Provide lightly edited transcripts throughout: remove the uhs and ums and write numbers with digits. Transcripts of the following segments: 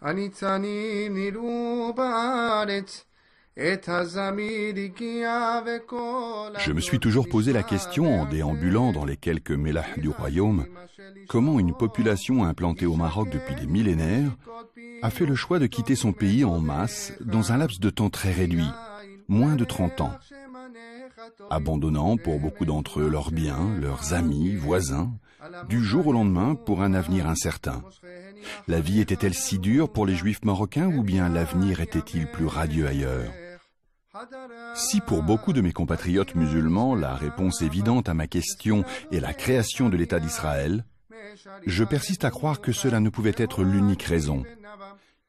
Je me suis toujours posé la question, en déambulant dans les quelques mélahs du royaume, comment une population implantée au Maroc depuis des millénaires a fait le choix de quitter son pays en masse dans un laps de temps très réduit, moins de 30 ans, abandonnant pour beaucoup d'entre eux leurs biens, leurs amis, voisins, du jour au lendemain pour un avenir incertain. La vie était-elle si dure pour les Juifs marocains ou bien l'avenir était-il plus radieux ailleurs? Si pour beaucoup de mes compatriotes musulmans, la réponse évidente à ma question est la création de l'État d'Israël, je persiste à croire que cela ne pouvait être l'unique raison.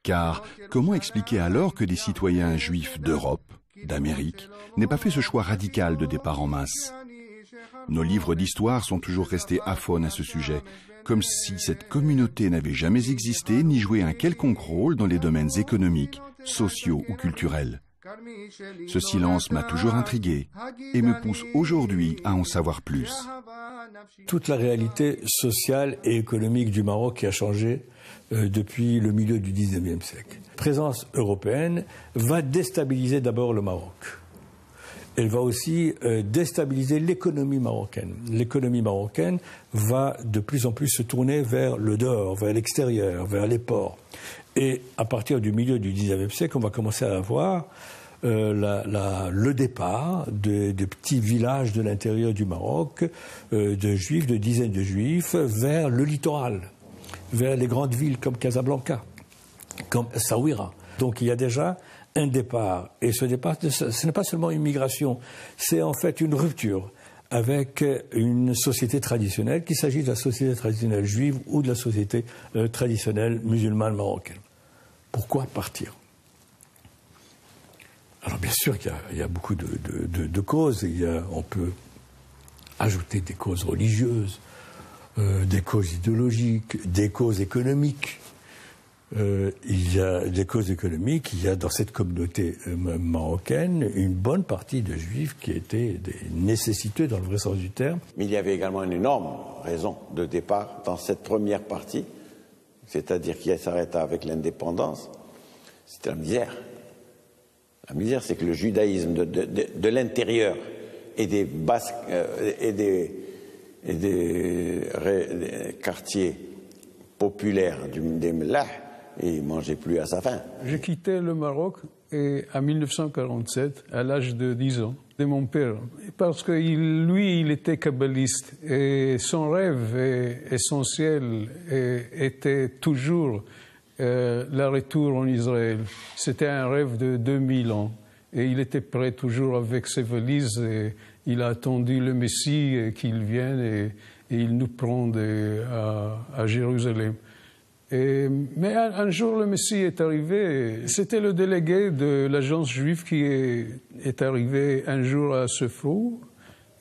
Car comment expliquer alors que des citoyens juifs d'Europe, d'Amérique, n'aient pas fait ce choix radical de départ en masse? Nos livres d'histoire sont toujours restés aphones à ce sujet, comme si cette communauté n'avait jamais existé ni joué un quelconque rôle dans les domaines économiques, sociaux ou culturels. Ce silence m'a toujours intrigué et me pousse aujourd'hui à en savoir plus. Toute la réalité sociale et économique du Maroc qui a changé depuis le milieu du XIXe siècle. La présence européenne va déstabiliser d'abord le Maroc. Elle va aussi déstabiliser l'économie marocaine. L'économie marocaine va de plus en plus se tourner vers le dehors, vers l'extérieur, vers les ports. Et à partir du milieu du XIXe siècle, on va commencer à avoir le départ de petits villages de l'intérieur du Maroc, de juifs, de dizaines de juifs, vers le littoral, vers les grandes villes comme Casablanca, comme Essaouira. Donc il y a déjà un départ. Et ce départ, ce n'est pas seulement une migration, c'est en fait une rupture avec une société traditionnelle, qu'il s'agisse de la société traditionnelle juive ou de la société traditionnelle musulmane marocaine. Pourquoi partir? Alors bien sûr qu'il y a beaucoup de causes. On peut ajouter des causes religieuses, des causes idéologiques, des causes économiques. Il y a des causes économiques, il y a dans cette communauté marocaine une bonne partie de juifs qui étaient des nécessiteux dans le vrai sens du terme. Mais il y avait également une énorme raison de départ dans cette première partie, c'est-à-dire qui s'arrêta avec l'indépendance, c'était la misère. La misère, c'est que le judaïsme de l'intérieur et des basques et des quartiers populaires des Mllah, et il ne mangeait plus à sa faim. J'ai quitté le Maroc en 1947, à l'âge de 10 ans, de mon père. Parce que lui, il était kabbaliste. Et son rêve essentiel était toujours le retour en Israël. C'était un rêve de 2000 ans. Et il était prêt toujours avec ses valises. Et il a attendu le Messie qu'il vienne et il nous prend à Jérusalem. Mais un jour, le Messie est arrivé. C'était le délégué de l'agence juive qui est arrivé un jour à Sefrou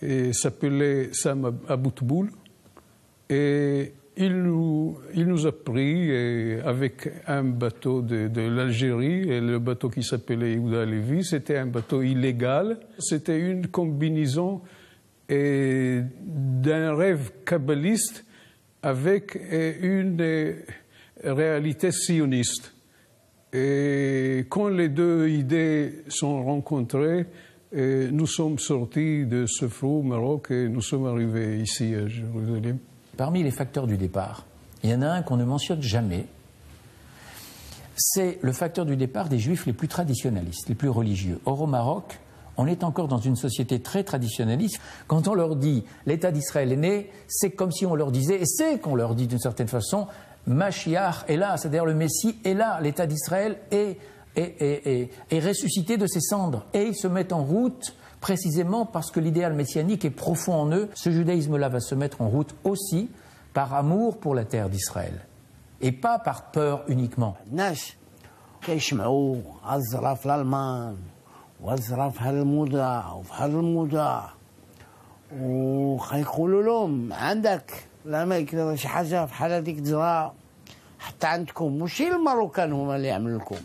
et s'appelait Sam Aboutboul. Et il nous a pris avec un bateau de l'Algérie, et le bateau qui s'appelait Yehuda Levi. C'était un bateau illégal. C'était une combinaison d'un rêve kabbaliste avec une réalité sioniste. Et quand les deux idées sont rencontrées, nous sommes sortis de Sefrou, au Maroc, et nous sommes arrivés ici à Jérusalem. Parmi les facteurs du départ, il y en a un qu'on ne mentionne jamais. C'est le facteur du départ des Juifs les plus traditionnalistes, les plus religieux. Or, au Maroc, on est encore dans une société très traditionnaliste. Quand on leur dit l'État d'Israël est né, c'est comme si on leur disait, et c'est qu'on leur dit d'une certaine façon, Mashiach est là, c'est-à-dire le Messie est là, l'État d'Israël est ressuscité de ses cendres. Et ils se mettent en route précisément parce que l'idéal messianique est profond en eux. Ce judaïsme-là va se mettre en route aussi par amour pour la terre d'Israël et pas par peur uniquement. الأماكن شي حاجة بحال هذيك تزرع حتى عندكم ماشي الماروكان هما اللي يعملوا لكم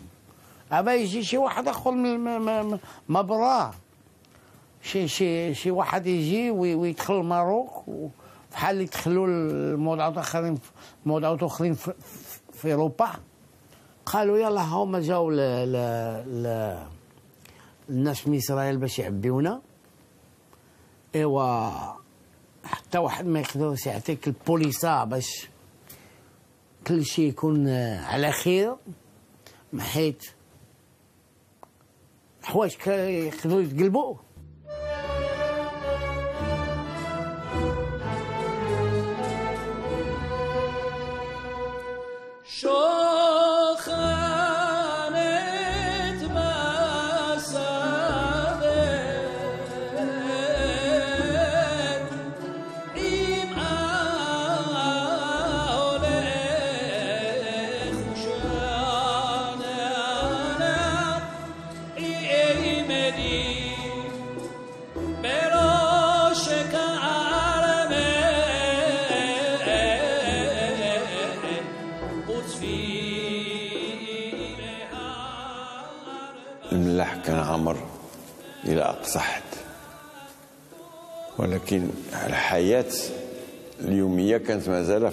أبا يجي شي واحد آخر ما براه شي واحد يجي ويدخل الماروك بحال اللي يدخلوا الموضوعات آخرين في أوروبا قالوا يلا هما جاو الناس من اسرائيل باش يعبيونا. ايوا حتى واحد ما يقدرش يعطيك البوليسا باش كل شيء يكون على خير، حيت حوايج يقدروا يتقلبوا. الملاح كان عمر إلى أقصى حد، ولكن الحياة اليومية كانت مازال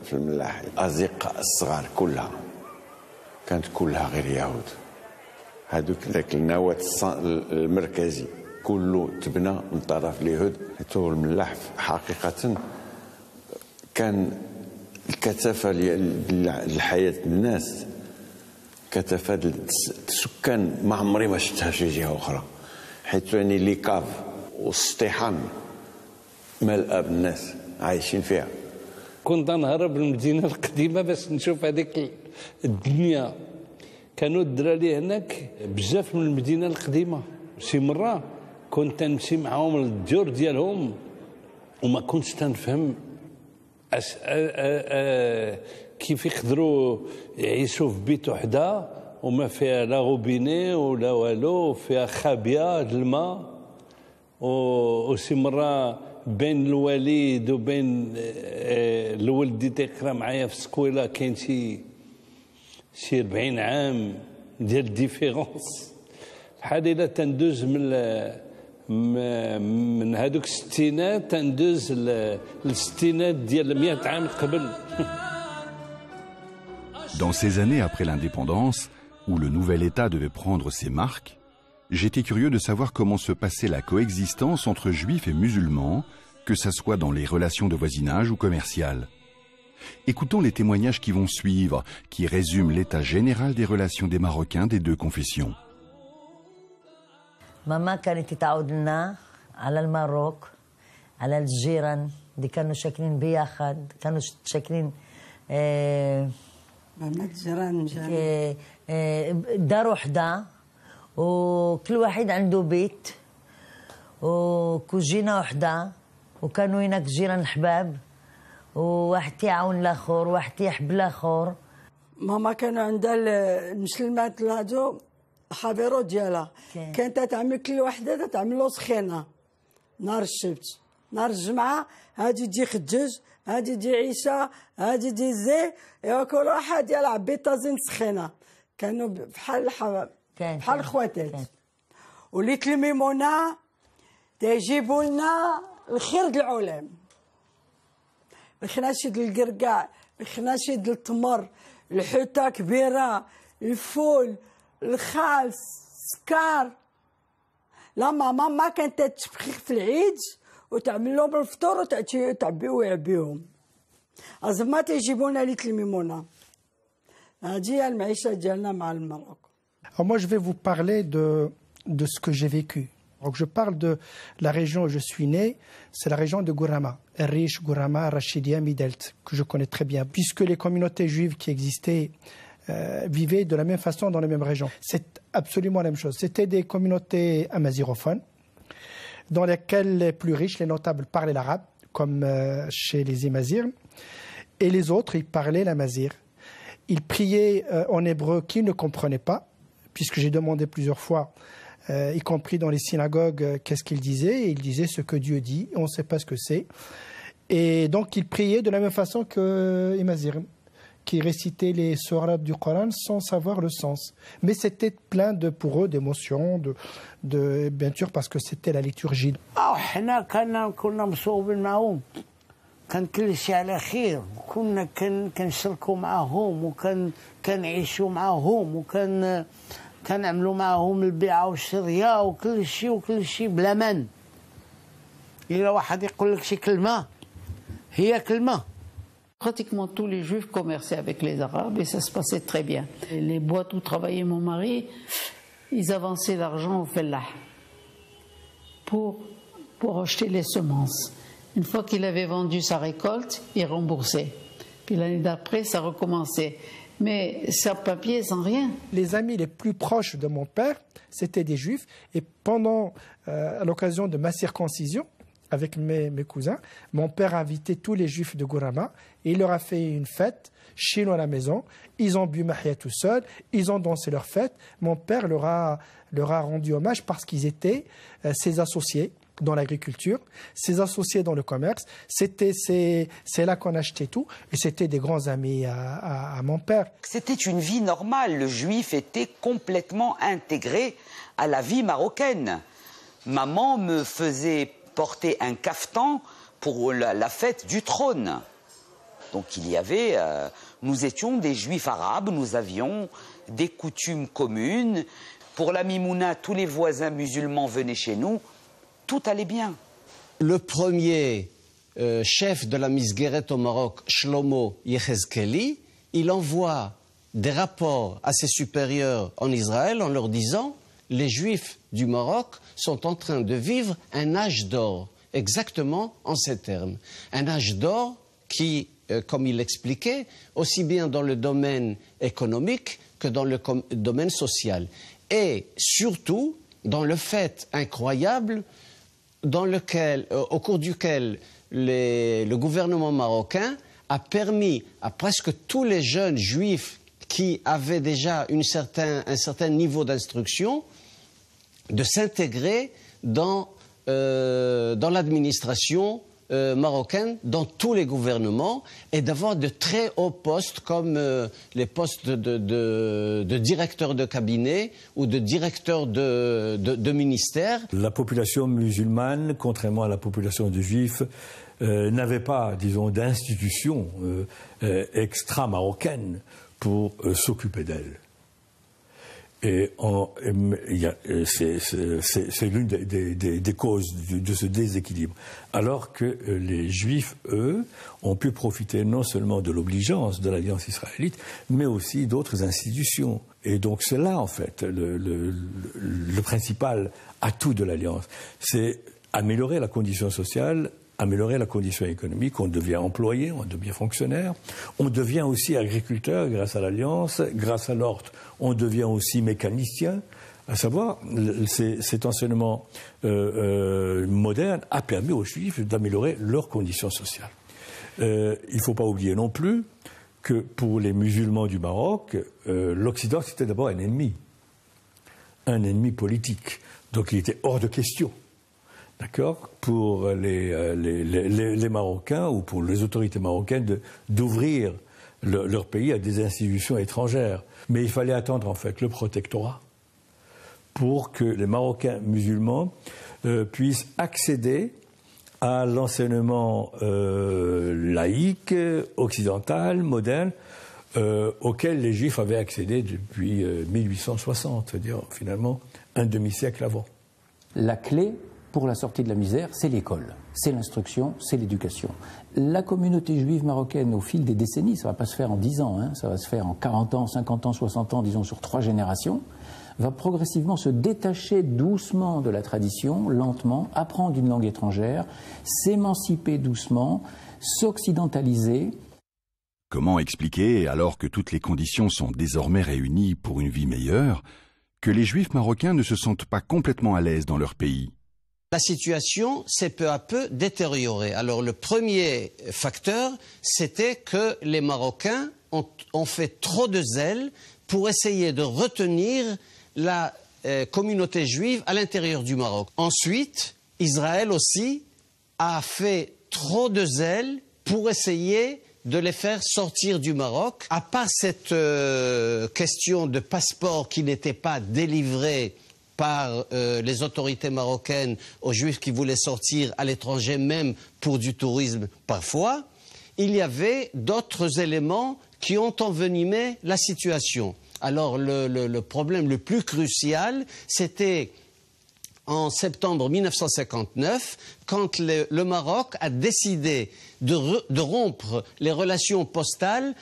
في الملاح. الأزقة الصغار كلها كانت كلها غير يهود. هذوك ذاك النواة المركزي كله تبنى من طرف اليهود. حيث الملاح حقيقة كان الكثافة لحياة الناس، كثافة السكان ما عمري ما شفتها في جهة أخرى، حيث يعني لي كاف والسطيحان ملأ بالناس عايشين فيها. كنت نهرب للمدينة القديمة باش نشوف هذيك الدنيا. كانوا الدراري هناك بزاف من المدينة القديمة. شي مرة كنت نمشي معاهم للديور ديالهم وما كنتش تنفهم كيف يقدروا يعيشوا في بيت وحده وما فيها لا غوبيني ولا والو، فيها خابيه الماء. وشي مره بين الوالد وبين الولد اللي تيقرا معايا في السكويله كاين شي 40 عام ديال الديفيرونس. بحال الا تندوز من هذوك الستينات تندوز للستينات ديال 100 عام قبل. Dans ces années après l'indépendance, où le nouvel État devait prendre ses marques, j'étais curieux de savoir comment se passait la coexistence entre juifs et musulmans, que ça soit dans les relations de voisinage ou commerciales. Écoutons les témoignages qui vont suivre, qui résument l'état général des relations des Marocains des deux confessions. ماما كانت تعود لنا على الماروك، على الجيران اللي كانوا ساكنين بياخد، كانوا ساكنين دار وحده وكل واحد عنده بيت وكوجينه وحده، وكانوا هناك جيران الحباب، وواحد تيعاون الاخر، واحد تيحب الاخر. ماما كانوا عندها المسلمات هادو خبيرو ديالها، كانت تعمل كل وحده تعمل له سخينه نهار السبت، نهار الجمعه هادي تجي خدج، هادي تجي عيشه، هادي تجي زي، كل واحد يلعب بيطازين سخينه. كانوا بحال بحال خواتات. وليت الميمونه تيجيبوا لنا الخير د العلام، الخناشد القرقاع، الخناشد التمر، الحوته كبيره، الفول، الخال، السكر. لا ماما ما كانت تبخيخ في العيد وتعمل لهم الفطور وتعبيو ويعبيهم. أزما تيجيبوا لنا ليت الميمونه. هذه هي المعيشه ديالنا مع الماروك. Moi, je vais vous parler de ce que j'ai vécu. Donc, je parle de la région où je suis né, c'est la région de Gourama, Riche, Gourama, Rachidia, Midelt, que je connais très bien, puisque les communautés juives qui existaient vivaient de la même façon dans les mêmes régions. C'est absolument la même chose. C'était des communautés amazirophones, dans lesquelles les plus riches, les notables, parlaient l'arabe, comme chez les Imazirs, et les autres, ils parlaient l'amazir. Ils priaient en hébreu qu'ils ne comprenaient pas, puisque j'ai demandé plusieurs fois, y compris dans les synagogues, qu'est-ce qu'ils disaient. Et ils disaient ce que Dieu dit, on ne sait pas ce que c'est. Et donc ils priaient de la même façon que Imazir, qui récitaient les sourates du Coran sans savoir le sens. Mais c'était plein pour eux d'émotions, bien sûr parce que c'était la liturgie. كان كل شيء على خير وكنا كنشركوا معاهم كنعيشوا معاهم كنعملوا معاهم البيعه والشريه وكل شيء بلا من. إلا واحد يقول لك شي كلمه هي كلمه. Pratiquement tous les juifs commerçaient avec les arabes et ça se passait très bien. Les boîtes où travaillait mon mari, ils avançaient l'argent au fellah pour acheter les semences. Une fois qu'il avait vendu sa récolte, il remboursait. Puis l'année d'après, ça recommençait. Mais sans papier, sans rien. Les amis les plus proches de mon père, c'était des juifs. Et pendant, à l'occasion de ma circoncision, avec mes cousins, mon père a invité tous les juifs de Gourama. Et il leur a fait une fête chez nous à la maison. Ils ont bu mahia tout seuls. Ils ont dansé leur fête. Mon père leur a rendu hommage parce qu'ils étaient ses associés dans l'agriculture, ses associés dans le commerce. C'est là qu'on achetait tout. Et c'était des grands amis à mon père. C'était une vie normale. Le juif était complètement intégré à la vie marocaine. Maman me faisait porter un caftan pour la fête du trône. Donc il y avait, nous étions des juifs arabes, nous avions des coutumes communes. Pour la Mimouna, tous les voisins musulmans venaient chez nous. Tout allait bien. Le premier chef de la Misgueret au Maroc, Shlomo Yechezkeli, il envoie des rapports à ses supérieurs en Israël en leur disant « Les Juifs du Maroc sont en train de vivre un âge d'or », exactement en ces termes. Un âge d'or qui, comme il l'expliquait, aussi bien dans le domaine économique que dans le domaine social. Et surtout, dans le fait incroyable au cours duquel le gouvernement marocain a permis à presque tous les jeunes juifs qui avaient déjà un certain niveau d'instruction de s'intégrer dans l'administration marocaine, dans tous les gouvernements, et d'avoir de très hauts postes comme les postes de directeur de cabinet ou de directeur de ministère. La population musulmane, contrairement à la population de juifs, n'avait pas, disons, d'institution extra-marocaine pour s'occuper d'elle. Et c'est l'une des causes de ce déséquilibre. Alors que les Juifs, eux, ont pu profiter non seulement de l'obligeance de l'Alliance israélite, mais aussi d'autres institutions. Et donc c'est là, en fait, le principal atout de l'Alliance. C'est améliorer la condition sociale, améliorer la condition économique. On devient employé, on devient fonctionnaire, on devient aussi agriculteur grâce à l'Alliance, grâce à l'Orte, on devient aussi mécanicien. À savoir, cet enseignement moderne a permis aux Juifs d'améliorer leurs conditions sociales. Il ne faut pas oublier non plus que pour les musulmans du Maroc, l'Occident c'était d'abord un ennemi politique. Donc il était hors de question. D'accord, pour les Marocains ou pour les autorités marocaines d'ouvrir leur pays à des institutions étrangères. Mais il fallait attendre en fait le protectorat pour que les Marocains musulmans puissent accéder à l'enseignement laïque, occidental, moderne, auquel les Juifs avaient accédé depuis 1860, c'est-à-dire finalement un demi-siècle avant. La clé pour la sortie de la misère, c'est l'école, c'est l'instruction, c'est l'éducation. La communauté juive marocaine, au fil des décennies, ça ne va pas se faire en 10 ans, hein, ça va se faire en 40 ans, 50 ans, 60 ans, disons sur 3 générations, va progressivement se détacher doucement de la tradition, lentement, apprendre une langue étrangère, s'émanciper doucement, s'occidentaliser. Comment expliquer, alors que toutes les conditions sont désormais réunies pour une vie meilleure, que les Juifs marocains ne se sentent pas complètement à l'aise dans leur pays ? La situation s'est peu à peu détériorée. Alors le premier facteur, c'était que les Marocains ont fait trop de zèle pour essayer de retenir la communauté juive à l'intérieur du Maroc. Ensuite, Israël aussi a fait trop de zèle pour essayer de les faire sortir du Maroc. À part cette question de passeport qui n'était pas délivré par les autorités marocaines aux Juifs qui voulaient sortir à l'étranger, même pour du tourisme parfois, il y avait d'autres éléments qui ont envenimé la situation. Alors le problème le plus crucial, c'était en septembre 1959, quand le Maroc a décidé de rompre les relations postales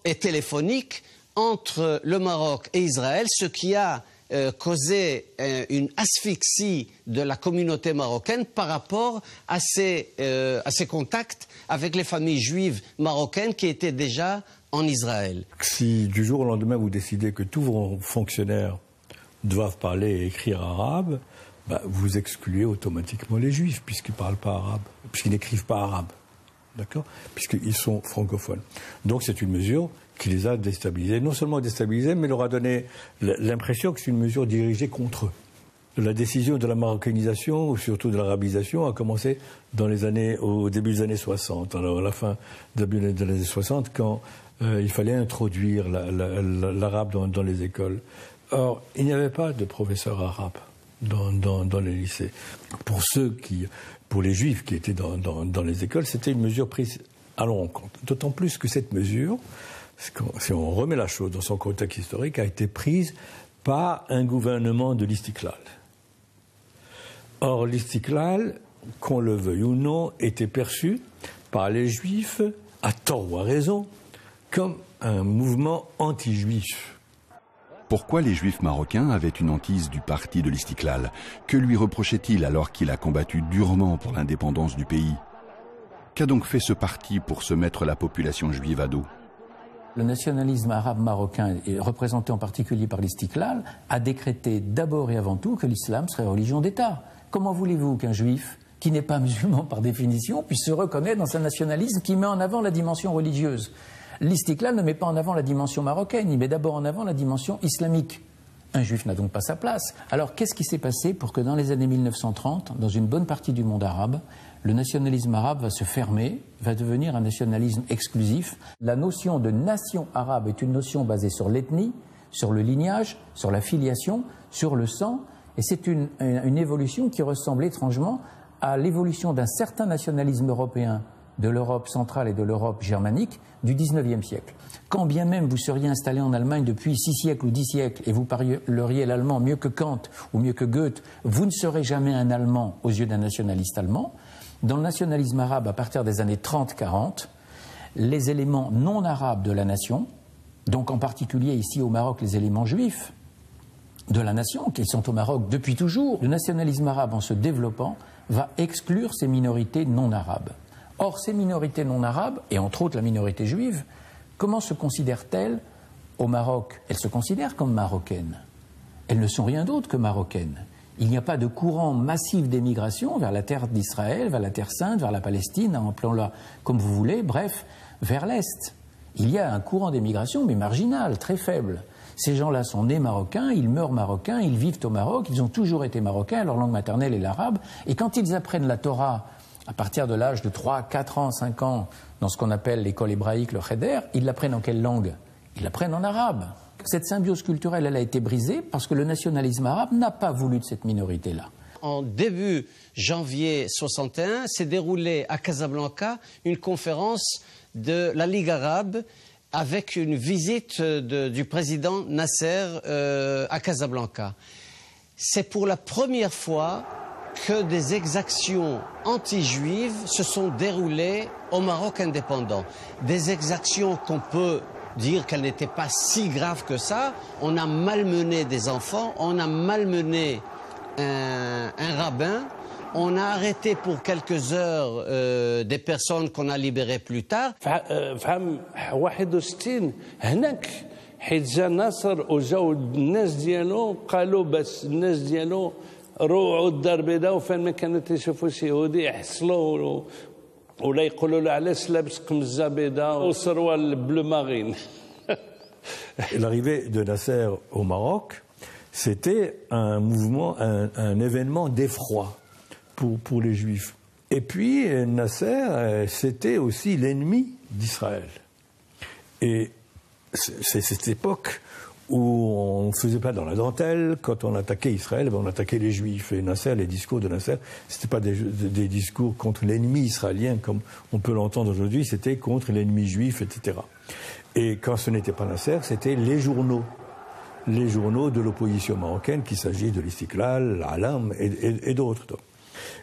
et téléphoniques entre le Maroc et Israël, ce qui a causé une asphyxie de la communauté marocaine par rapport à ces contacts avec les familles juives marocaines qui étaient déjà en Israël. Si du jour au lendemain vous décidez que tous vos fonctionnaires doivent parler et écrire arabe, vous excluez automatiquement les juifs puisqu'ils ne parlent pas arabe, puisqu'ils n'écrivent pas arabe, d'accord, puisqu'ils sont francophones. Donc c'est une mesure qui les a déstabilisés, non seulement déstabilisés, mais leur a donné l'impression que c'est une mesure dirigée contre eux. La décision de la marocanisation, ou surtout de l'arabisation, a commencé au début des années 60, alors à la fin des années 60, quand il fallait introduire l'arabe dans les écoles. Or, il n'y avait pas de professeurs arabes dans les lycées. Pour les juifs qui étaient dans les écoles, c'était une mesure prise à leur encontre. D'autant plus que cette mesure, si on remet la chose dans son contexte historique, a été prise par un gouvernement de l'Istiklal. Or, l'Istiklal, qu'on le veuille ou non, était perçu par les juifs, à tort ou à raison, comme un mouvement anti-juif. Pourquoi les juifs marocains avaient une hantise du parti de l'Istiklal? Que lui reprochait-il alors qu'il a combattu durement pour l'indépendance du pays? Qu'a donc fait ce parti pour se mettre la population juive à dos? Le nationalisme arabe marocain, représenté en particulier par l'Istiklal, a décrété d'abord et avant tout que l'islam serait religion d'État. Comment voulez-vous qu'un juif, qui n'est pas musulman par définition, puisse se reconnaître dans un nationalisme qui met en avant la dimension religieuse? L'Istiklal ne met pas en avant la dimension marocaine, il met d'abord en avant la dimension islamique. Un juif n'a donc pas sa place. Alors qu'est-ce qui s'est passé pour que dans les années 1930, dans une bonne partie du monde arabe, le nationalisme arabe va se fermer, va devenir un nationalisme exclusif? La notion de nation arabe est une notion basée sur l'ethnie, sur le lignage, sur la filiation, sur le sang, et c'est une évolution qui ressemble étrangement à l'évolution d'un certain nationalisme européen de l'Europe centrale et de l'Europe germanique du XIXe siècle. Quand bien même vous seriez installé en Allemagne depuis 6 siècles ou 10 siècles et vous parleriez l'allemand mieux que Kant ou mieux que Goethe, vous ne serez jamais un Allemand aux yeux d'un nationaliste allemand. Dans le nationalisme arabe, à partir des années 30-40, les éléments non arabes de la nation, donc en particulier ici au Maroc les éléments juifs de la nation, qui sont au Maroc depuis toujours, le nationalisme arabe en se développant va exclure ces minorités non arabes. Or, ces minorités non arabes, et entre autres la minorité juive, comment se considèrent-elles au Maroc? Elles se considèrent comme marocaines. Elles ne sont rien d'autre que marocaines. Il n'y a pas de courant massif d'émigration vers la terre d'Israël, vers la terre sainte, vers la Palestine, appelons-la comme vous voulez, bref, vers l'Est. Il y a un courant d'émigration, mais marginal, très faible. Ces gens-là sont nés marocains, ils meurent marocains, ils vivent au Maroc, ils ont toujours été marocains, leur langue maternelle est l'arabe, et quand ils apprennent la Torah à partir de l'âge de 3, 4 ans, 5 ans, dans ce qu'on appelle l'école hébraïque, le cheder, ils l'apprennent en quelle langue? Ils l'apprennent en arabe. Cette symbiose culturelle, elle a été brisée parce que le nationalisme arabe n'a pas voulu de cette minorité-là. En début janvier 61, s'est déroulée à Casablanca une conférence de la Ligue arabe avec une visite du président Nasser à Casablanca. C'est pour la première fois que des exactions anti-juives se sont déroulées au Maroc indépendant. Des exactions qu'on peut dire qu'elles n'étaient pas si graves que ça. On a malmené des enfants, on a malmené un rabbin, on a arrêté pour quelques heures des personnes qu'on a libérées plus tard. حيت جا ناصر وجاو الناس ديالو قالوا بس الناس ديالو روعوا الدار البيضاء وفين ما كانوا تيشوفوا شي يهودي يحصلوا ولا يقولوا له علاش لابس قمزه بيضاء وسروال بلو مارين. L'arrivée de Nasser au Maroc, c'était un mouvement, un événement d'effroi pour les Juifs. Et puis Nasser, c'était aussi l'ennemi d'Israël. Et c'est cette époque où on ne faisait pas dans la dentelle. Quand on attaquait Israël, on attaquait les Juifs. Et Nasser, les discours de Nasser, ce n'étaient pas des discours contre l'ennemi israélien, comme on peut l'entendre aujourd'hui, c'était contre l'ennemi juif, etc. Et quand ce n'était pas Nasser, c'était les journaux de l'opposition marocaine, qu'il s'agit de l'Istiklal, l'Alam et d'autres.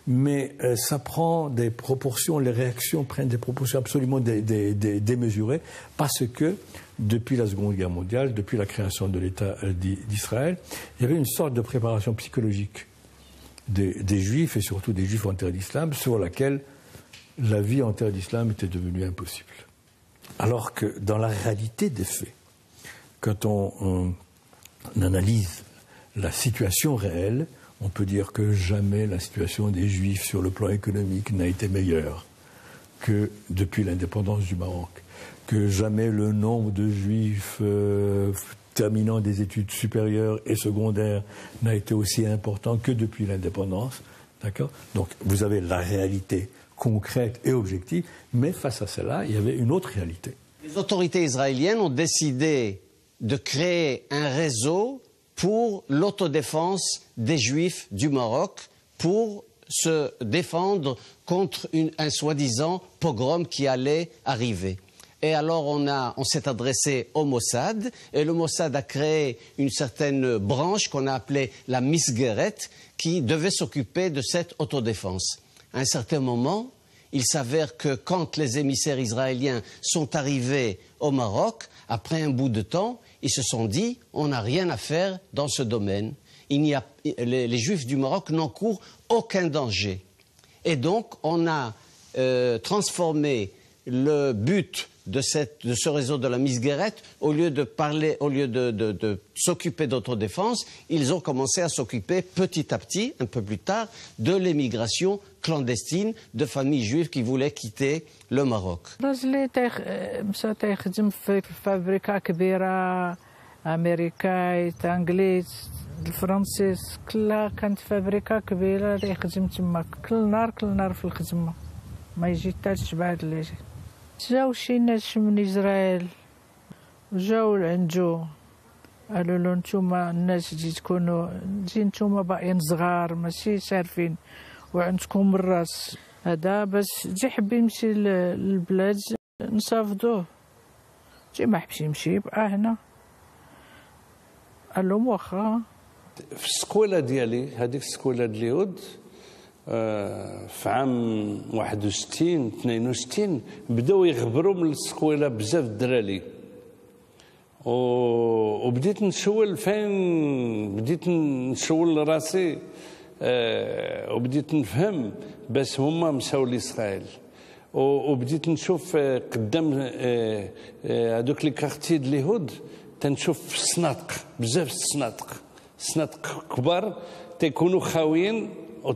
Mais ça prend des proportions, les réactions prennent des proportions absolument démesurées, parce que depuis la Seconde Guerre mondiale, depuis la création de l'État d'Israël, il y avait une sorte de préparation psychologique des Juifs, et surtout des Juifs en terre d'islam, sur laquelle la vie en terre d'islam était devenue impossible. Alors que dans la réalité des faits, quand on analyse la situation réelle, on peut dire que jamais la situation des Juifs sur le plan économique n'a été meilleure que depuis l'indépendance du Maroc, que jamais le nombre de Juifs terminant des études supérieures et secondaires n'a été aussi important que depuis l'indépendance. D'accord ? Donc vous avez la réalité concrète et objective, mais face à cela, il y avait une autre réalité. Les autorités israéliennes ont décidé de créer un réseau pour l'autodéfense des Juifs du Maroc, pour se défendre contre un soi-disant pogrom qui allait arriver. Et alors on s'est adressé au Mossad, et le Mossad a créé une certaine branche qu'on a appelée la Misgeret, qui devait s'occuper de cette autodéfense. À un certain moment, il s'avère que quand les émissaires israéliens sont arrivés au Maroc, après un bout de temps, ils se sont dit, on n'a rien à faire dans ce domaine. Les Juifs du Maroc n'encourent aucun danger. Et donc, on a transformé le but de ce réseau de la Misgeret, au lieu de s'occuper d'autodéfense, ils ont commencé à s'occuper petit à petit, un peu plus tard, de l'émigration clandestine de familles juives qui voulaient quitter le Maroc. جاو شي ناس من إسرائيل جاو لعندو قالوا له نتوما الناس تجي نتوما باقيين صغار ماشي عارفين وعندكم الراس هذا بس جي حب يمشي للبلاد نصافدوه جي ما حبش يمشي بقى هنا قال لهم واخا. في السكوله ديالي هذيك السكوله ديال اليهود في عام 61 62 بداو يغبروا من السكويله بزاف الدراري وبديت نشول فين بديت نشول راسي وبديت نفهم بس هما مشاو لإسرائيل وبديت نشوف قدام هذوك لي كارتي ديال اليهود تنشوف السناطق بزاف السناطق كبار تيكونوا خاويين En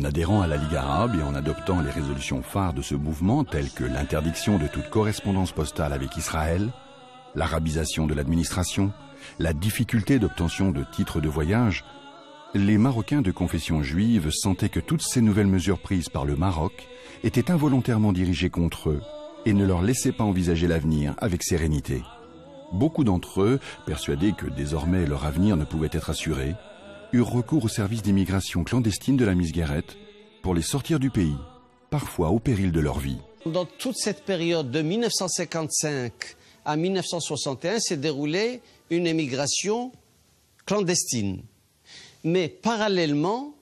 adhérant à la Ligue arabe et en adoptant les résolutions phares de ce mouvement, telles que l'interdiction de toute correspondance postale avec Israël, l'arabisation de l'administration, la difficulté d'obtention de titres de voyage, les Marocains de confession juive sentaient que toutes ces nouvelles mesures prises par le Maroc étaient involontairement dirigées contre eux et ne leur laissaient pas envisager l'avenir avec sérénité. Beaucoup d'entre eux, persuadés que désormais leur avenir ne pouvait être assuré, eurent recours au service d'immigration clandestine de la Misgeret pour les sortir du pays, parfois au péril de leur vie. Dans toute cette période de 1955 à 1961 s'est déroulée une émigration clandestine. Mais parallèlement,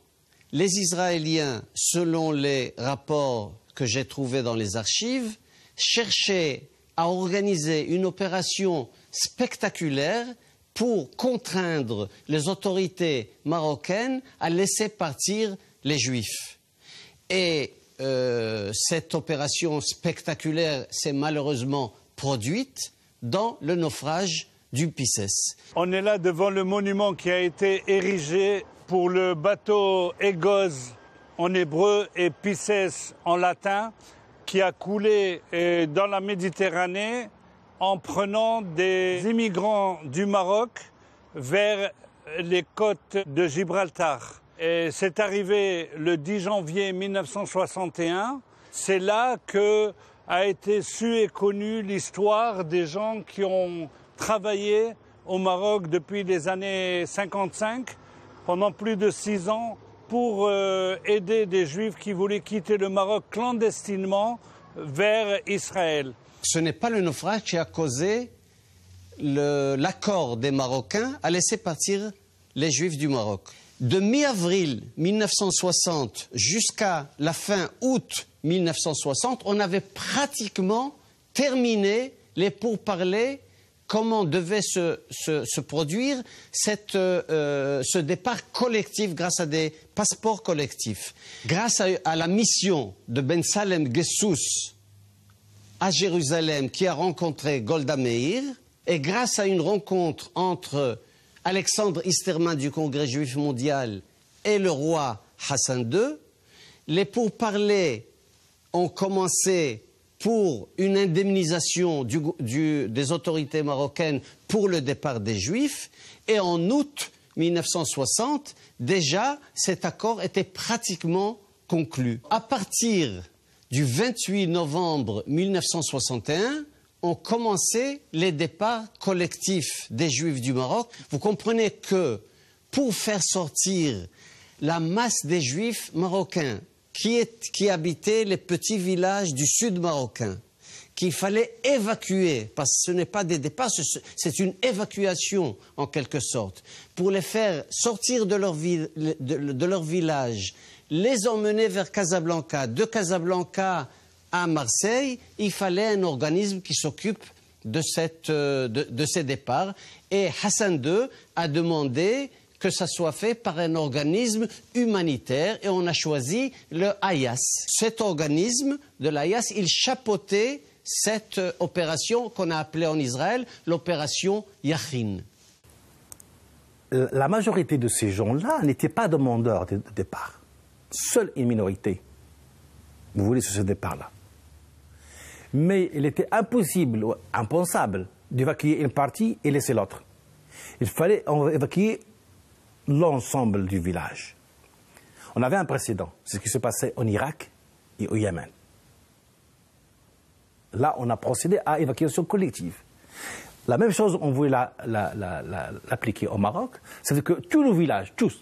les Israéliens, selon les rapports que j'ai trouvés dans les archives, cherchaient à organiser une opération spectaculaire pour contraindre les autorités marocaines à laisser partir les Juifs. Et cette opération spectaculaire s'est malheureusement produite dans le naufrage du Pisces. On est là devant le monument qui a été érigé pour le bateau Égoz en hébreu et Pisces en latin, qui a coulé dans la Méditerranée en prenant des immigrants du Maroc vers les côtes de Gibraltar. Et c'est arrivé le 10 janvier 1961. C'est là que a été su et connu l'histoire des gens qui ont travaillé au Maroc depuis les années 55, pendant plus de 6 ans, pour aider des Juifs qui voulaient quitter le Maroc clandestinement vers Israël. Ce n'est pas le naufrage qui a causé l'accord des Marocains à laisser partir les Juifs du Maroc. De mi-avril 1960 jusqu'à la fin août 1960, on avait pratiquement terminé les pourparlers, comment devait se produire ce départ collectif grâce à des passeports collectifs. Grâce à la mission de Ben Salem Gessous à Jérusalem qui a rencontré Golda Meir, et grâce à une rencontre entre Alexandre Easterman du Congrès juif mondial et le roi Hassan II, les pourparlers ont commencé pour une indemnisation des autorités marocaines pour le départ des Juifs, et en août 1960, déjà, cet accord était pratiquement conclu. À partir du 28 novembre 1961, ont commencé les départs collectifs des Juifs du Maroc. Vous comprenez que pour faire sortir la masse des Juifs marocains qui habitaient les petits villages du sud marocain, qu'il fallait évacuer, parce que ce n'est pas des départs, c'est une évacuation en quelque sorte, pour les faire sortir de leur village, les emmener vers Casablanca, de Casablanca à Marseille, il fallait un organisme qui s'occupe de ces départs. Et Hassan II a demandé que ça soit fait par un organisme humanitaire, et on a choisi le Hayas. Cet organisme de l'Hayas, il chapeautait cette opération qu'on a appelée en Israël l'opération Yachin. La majorité de ces gens-là n'étaient pas demandeurs de départ. Seule une minorité, vous voulez, sur ce départ-là. Mais il était impossible, ou impensable, d'évacuer une partie et laisser l'autre. Il fallait évacuer l'ensemble du village. On avait un précédent, c'est ce qui se passait en Irak et au Yémen. Là, on a procédé à évacuation collective. La même chose, on voulait l'appliquer au Maroc, c'est-à-dire que tous nos villages, tous,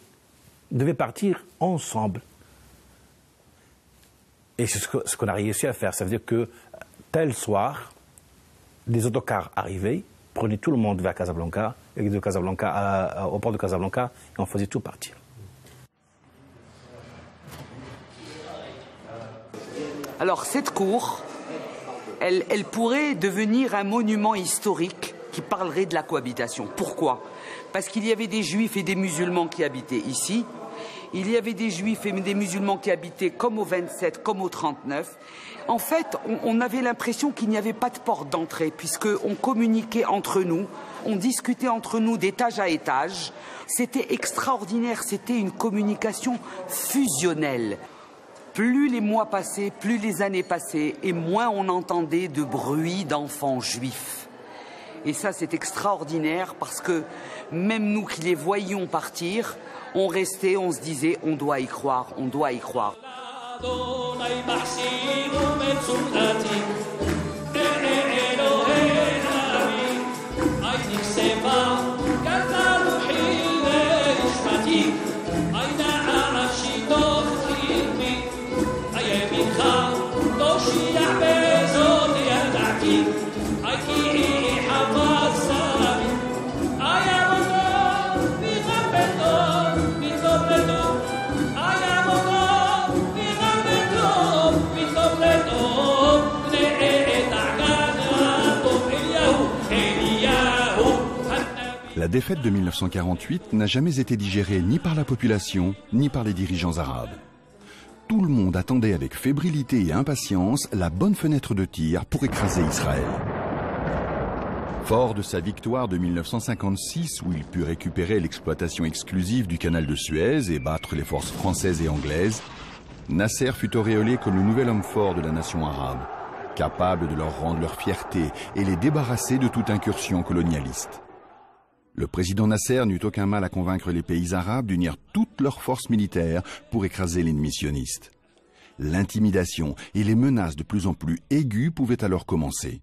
devaient partir ensemble. Et c'est ce qu'on a réussi à faire, ça veut dire que tel soir, des autocars arrivaient, prenaient tout le monde vers Casablanca, et de Casablanca au port de Casablanca, et on faisait tout partir. Alors cette cour, elle pourrait devenir un monument historique qui parlerait de la cohabitation. Pourquoi? Parce qu'il y avait des juifs et des musulmans qui habitaient ici. Il y avait des juifs et des musulmans qui habitaient comme au 27, comme au 39. En fait, on avait l'impression qu'il n'y avait pas de porte d'entrée, puisqu'on communiquait entre nous, on discutait entre nous d'étage à étage. C'était extraordinaire, c'était une communication fusionnelle. Plus les mois passaient, plus les années passaient, et moins on entendait de bruit d'enfants juifs. Et ça, c'est extraordinaire, parce que même nous qui les voyions partir, on restait, on se disait, on doit y croire, on doit y croire. La défaite de 1948 n'a jamais été digérée ni par la population, ni par les dirigeants arabes. Tout le monde attendait avec fébrilité et impatience la bonne fenêtre de tir pour écraser Israël. Fort de sa victoire de 1956, où il put récupérer l'exploitation exclusive du canal de Suez et battre les forces françaises et anglaises, Nasser fut auréolé comme le nouvel homme fort de la nation arabe, capable de leur rendre leur fierté et les débarrasser de toute incursion colonialiste. Le président Nasser n'eut aucun mal à convaincre les pays arabes d'unir toutes leurs forces militaires pour écraser l'ennemi sioniste. L'intimidation et les menaces de plus en plus aiguës pouvaient alors commencer.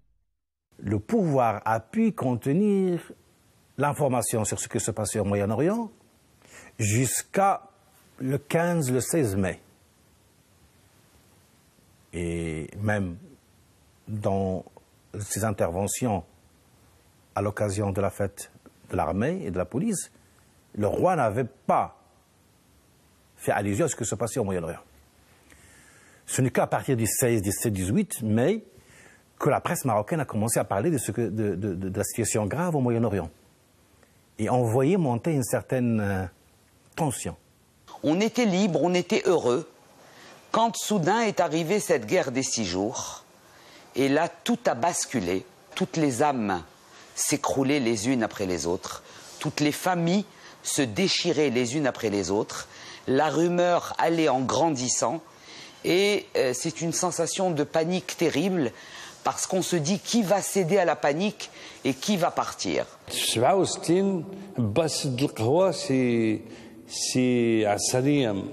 Le pouvoir a pu contenir l'information sur ce qui se passait au Moyen-Orient jusqu'à le 15, le 16 mai. Et même dans ses interventions à l'occasion de la fête de l'armée et de la police, le roi n'avait pas fait allusion à ce qui se passait au Moyen-Orient. Ce n'est qu'à partir du 16, 17, 18 mai que la presse marocaine a commencé à parler de la situation grave au Moyen-Orient. Et on voyait monter une certaine tension. On était libre, on était heureux, quand soudain est arrivée cette guerre des 6 jours. Et là, tout a basculé, toutes les âmes s'écroulaient les unes après les autres, toutes les familles se déchiraient les unes après les autres, la rumeur allait en grandissant, et c'est une sensation de panique terrible, parce qu'on se dit qui va céder à la panique et qui va partir. سي عسريا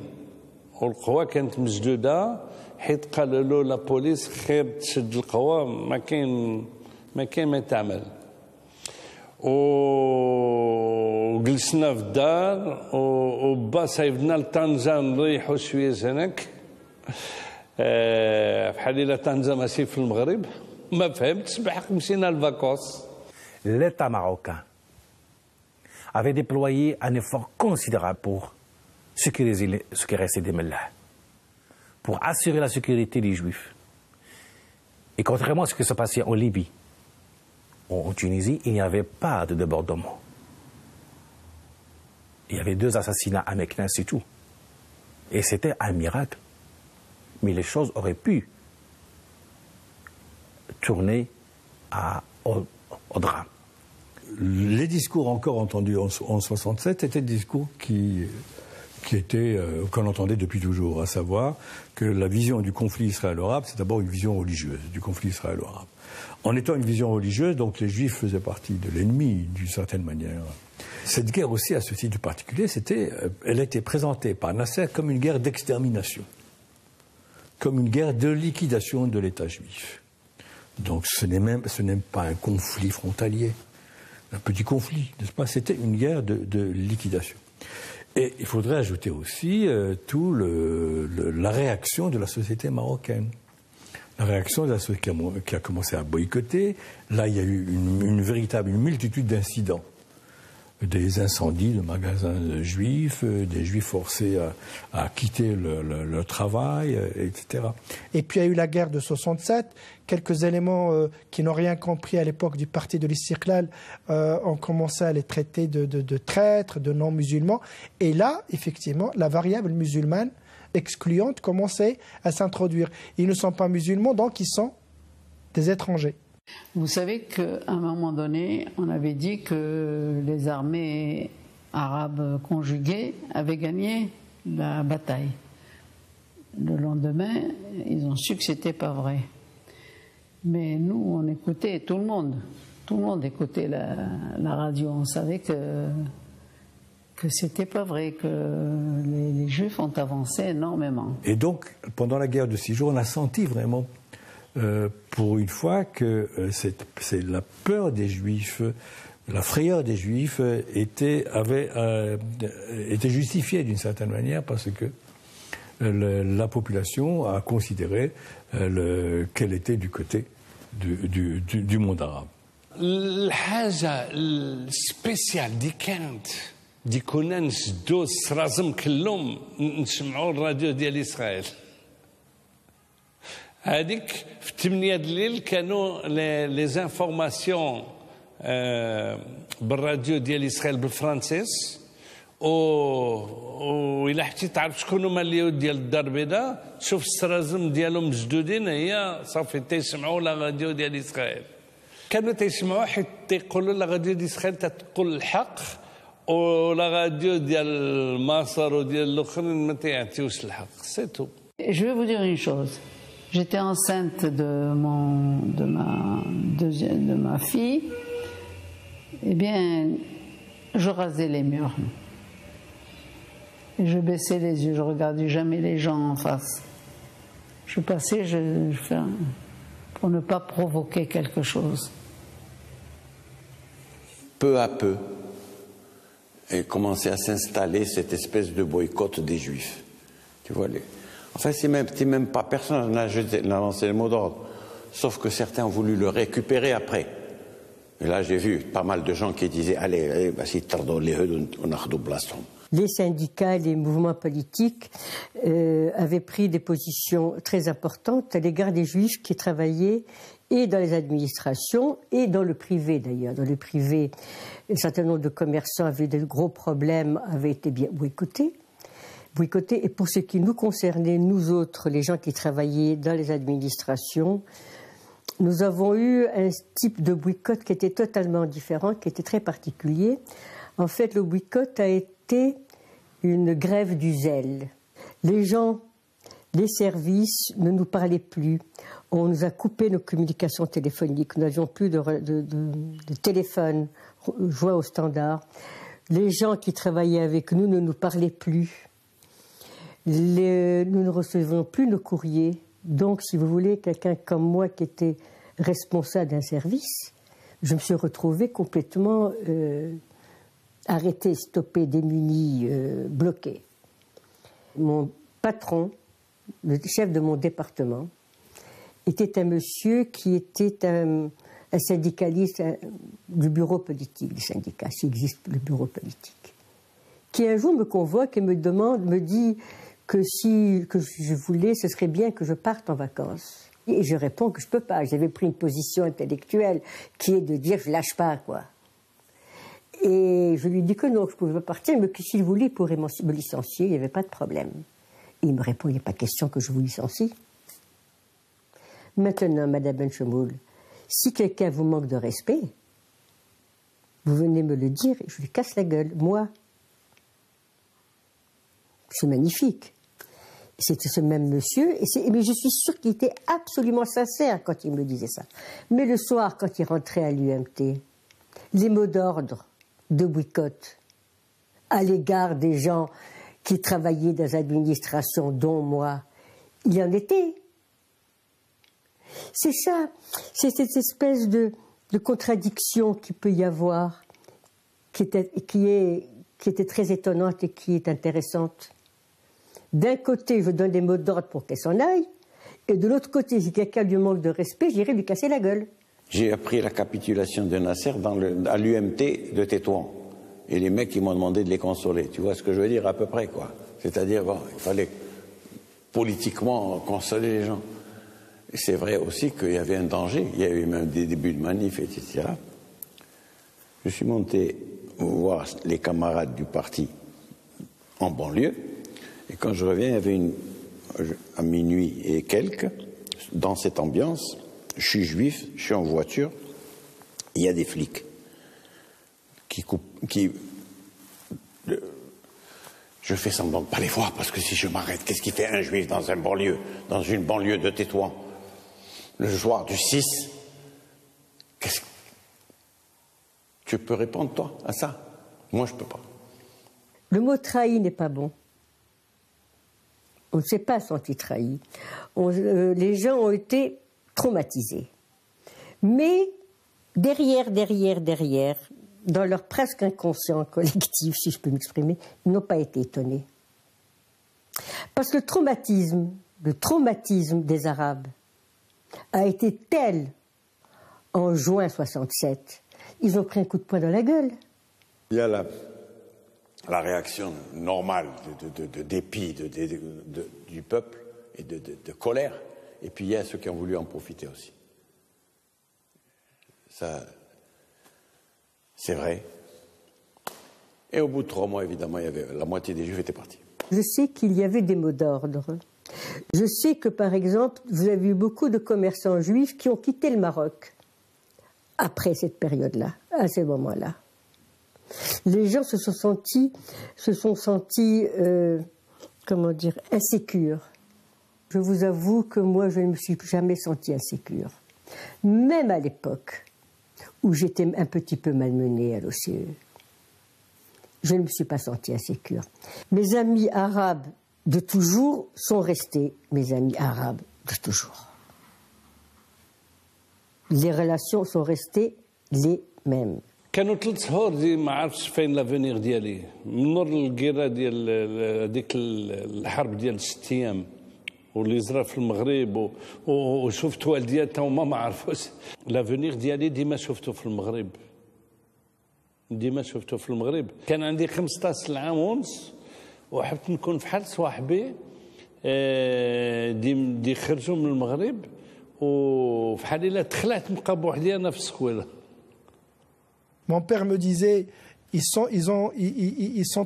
والقوى كانت مسدوده حيت قالوا له لا بوليس خير تشد القوى ما كاين ما تعمل وجلسنا في الدار وبا صايبنا لطنجة نريحوا شويه هناك بحال الا طنجة ماشي في المغرب ما فهمتش بحق مشينا للفاكونس. L'État marocain avait déployé un effort considérable pour sécuriser ce qui restait des Mellahs, pour assurer la sécurité des Juifs. Et contrairement à ce qui se passait en Libye, en Tunisie, il n'y avait pas de débordement. Il y avait 2 assassinats à Meknès, c'est tout. Et c'était un miracle. Mais les choses auraient pu tourner au drame. Les discours encore entendus en 1967 étaient des discours qu'on entendait depuis toujours, à savoir que la vision du conflit israélo-arabe, c'est d'abord une vision religieuse du conflit israélo-arabe. En étant une vision religieuse, donc les Juifs faisaient partie de l'ennemi d'une certaine manière. Cette guerre aussi, à ce titre particulier, elle a été présentée par Nasser comme une guerre d'extermination, comme une guerre de liquidation de l'État juif. Donc ce n'est pas un conflit frontalier. Un petit conflit, n'est-ce pas? C'était une guerre de liquidation. Et il faudrait ajouter aussi la réaction de la société marocaine. La réaction de la société qui a commencé à boycotter. Là, il y a eu une multitude d'incidents. Des incendies de magasins juifs, des juifs forcés à quitter leur travail, etc. Et puis il y a eu la guerre de 67. Quelques éléments qui n'ont rien compris à l'époque du parti de l'Istiqlal ont commencé à les traiter de traîtres, de non-musulmans. Et là, effectivement, la variable musulmane excluante commençait à s'introduire. Ils ne sont pas musulmans, donc ils sont des étrangers. Vous savez qu'à un moment donné, on avait dit que les armées arabes conjuguées avaient gagné la bataille. Le lendemain, ils ont su que c'était pas vrai. Mais nous, on écoutait tout le monde. Tout le monde écoutait la radio. On savait que c'était pas vrai, que les Juifs ont avancé énormément. Et donc, pendant la guerre de 6 jours, on a senti vraiment, pour une fois, que c'est la peur des Juifs, la frayeur des Juifs était justifiée d'une certaine manière parce que la population a considéré qu'elle était du côté du monde arabe. الحاجة السبيسيال دي كنا نشدو السرازم كلهم نسمعوا الراديو ديال إسرائيل. هذيك في 8 الليل كانوا لي زانفورماسيون بالراديو ديال إسرائيل بالفرنسيس وإلا حتى تعرف شكون هما اليهود ديال الدار البيضاء تشوف السرازم ديالهم مسدودين هي صافي تيسمعوا لا راديو ديال إسرائيل. كانوا تيسمعوا حيت تيقولوا لا راديو ديال إسرائيل تقول الحق ولا راديو ديال مصر وديال الاخرين ما تيعطيوش الحق. سي تو. Je vais vous dire une chose. J'étais enceinte de ma fille. Eh bien, je rasais les murs. Et je baissais les yeux, je regardais jamais les gens en face. Je passais, pour ne pas provoquer quelque chose. Peu à peu, est commencé à s'installer cette espèce de boycott des Juifs. Tu vois, enfin, c'est même pas personne n'a lancé le mot d'ordre, sauf que certains ont voulu le récupérer après. Et là, j'ai vu pas mal de gens qui disaient allez, si tardons les on a Les syndicats, les mouvements politiques avaient pris des positions très importantes à l'égard des Juifs qui travaillaient et dans les administrations et dans le privé d'ailleurs. Dans le privé, un certain nombre de commerçants avaient de gros problèmes, avaient été bien boycottés. Et pour ce qui nous concernait, nous autres, les gens qui travaillaient dans les administrations, nous avons eu un type de boycott qui était totalement différent, qui était très particulier. En fait, le boycott a été une grève du zèle. Les gens, les services ne nous parlaient plus. On nous a coupé nos communications téléphoniques. Nous n'avions plus de téléphone joint au standard. Les gens qui travaillaient avec nous ne nous parlaient plus. Nous ne recevions plus nos courriers. Donc, si vous voulez, quelqu'un comme moi qui était responsable d'un service, je me suis retrouvée complètement arrêtée, stoppée, démunie, bloquée. Mon patron, le chef de mon département, était un monsieur qui était un syndicaliste du bureau politique du syndicat, s'il existe le bureau politique, qui un jour me convoque et me dit que si je voulais, ce serait bien que je parte en vacances. Et je réponds que je ne peux pas. J'avais pris une position intellectuelle qui est de dire je ne lâche pas, quoi. Et je lui dis que non, je ne pouvais pas partir, mais que s'il voulait, il pourrait me licencier, il n'y avait pas de problème. Et il me répond, il n'y a pas question que je vous licencie. Maintenant, Madame Benchemoul, si quelqu'un vous manque de respect, vous venez me le dire et je lui casse la gueule, moi. C'est magnifique. C'était ce même monsieur, mais je suis sûre qu'il était absolument sincère quand il me disait ça. Mais le soir, quand il rentrait à l'UMT, les mots d'ordre de boycott à l'égard des gens qui travaillaient dans l'administration, dont moi, il y en était. C'est ça, c'est cette espèce de contradiction qu'il peut y avoir, qui était très étonnante et qui est intéressante. D'un côté, je donne des mots d'ordre pour qu'elle s'en aille, et de l'autre côté, si quelqu'un lui manque de respect, j'irai lui casser la gueule. J'ai appris la capitulation de Nasser à l'UMT de Tétouan. Et les mecs, ils m'ont demandé de les consoler. Tu vois ce que je veux dire à peu près, quoi. C'est-à-dire, bon, il fallait politiquement consoler les gens. Et c'est vrai aussi qu'il y avait un danger. Il y a eu même des débuts de manifs, etc. Je suis monté voir les camarades du parti en banlieue. Et quand je reviens, il y avait à minuit et quelques, dans cette ambiance, je suis juif, je suis en voiture, il y a des flics je fais semblant de ne pas les voir, parce que si je m'arrête, qu'est-ce qu'il fait un juif dans une banlieue de Tétouan, le soir du 6? Tu peux répondre, toi, à ça? Moi, je ne peux pas. Le mot trahi n'est pas bon. On ne s'est pas senti trahi. Les gens ont été traumatisés. Mais derrière, dans leur presque inconscient collectif, si je peux m'exprimer, ils n'ont pas été étonnés. Parce que le traumatisme des Arabes a été tel en juin 67, ils ont pris un coup de poing dans la gueule. Il y a la réaction normale de dépit du peuple et de colère. Et puis il y a ceux qui ont voulu en profiter aussi. Ça, c'est vrai. Et au bout de 3 mois, évidemment, la moitié des Juifs étaient partis. Je sais qu'il y avait des mots d'ordre. Je sais que, par exemple, vous avez eu beaucoup de commerçants juifs qui ont quitté le Maroc après cette période-là, à ce moment-là. Les gens se sont sentis insécures. Je vous avoue que moi, je ne me suis jamais sentie insécure. Même à l'époque où j'étais un petit peu malmenée à l'OCE, je ne me suis pas sentie insécure. Mes amis arabes de toujours sont restés mes amis arabes de toujours. Les relations sont restées les mêmes. كانوا 3 شهور ما عرفتش فين لافونيغ ديالي من نور الكيرا ديال هذيك الحرب ديال 6 ايام واللي زرا في المغرب وشفت والديا تا هما ما عرفوش لافونيغ ديالي ديما شفتو في المغرب كان عندي 15 عام ونص وحبت نكون بحال صواحبي دي خرجوا من المغرب وفحال الا تخلعت نبقى بوحدي انا في السخويله. Mon père me disait, ils sont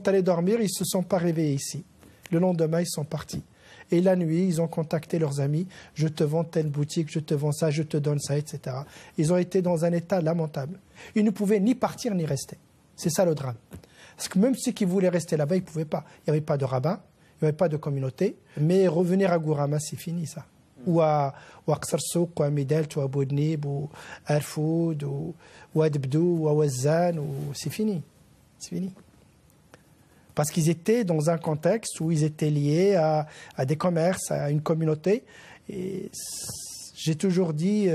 allés dormir, ils ne se sont pas réveillés ici. Le lendemain, ils sont partis. Et la nuit, ils ont contacté leurs amis, je te vends telle boutique, je te vends ça, je te donne ça, etc. Ils ont été dans un état lamentable. Ils ne pouvaient ni partir ni rester. C'est ça le drame. Parce que même ceux qui voulaient rester là-bas, ils ne pouvaient pas. Il n'y avait pas de rabbin, il n'y avait pas de communauté. Mais revenir à Gourama, c'est fini ça. Ou à Aqsar Souk, ou à Midelt, ou à Boudnib, ou à Arfoud, ou à Debdou, ou à Wazan, c'est fini. C'est fini. Parce qu'ils étaient dans un contexte où ils étaient liés à des commerces, à une communauté. Et j'ai toujours dit,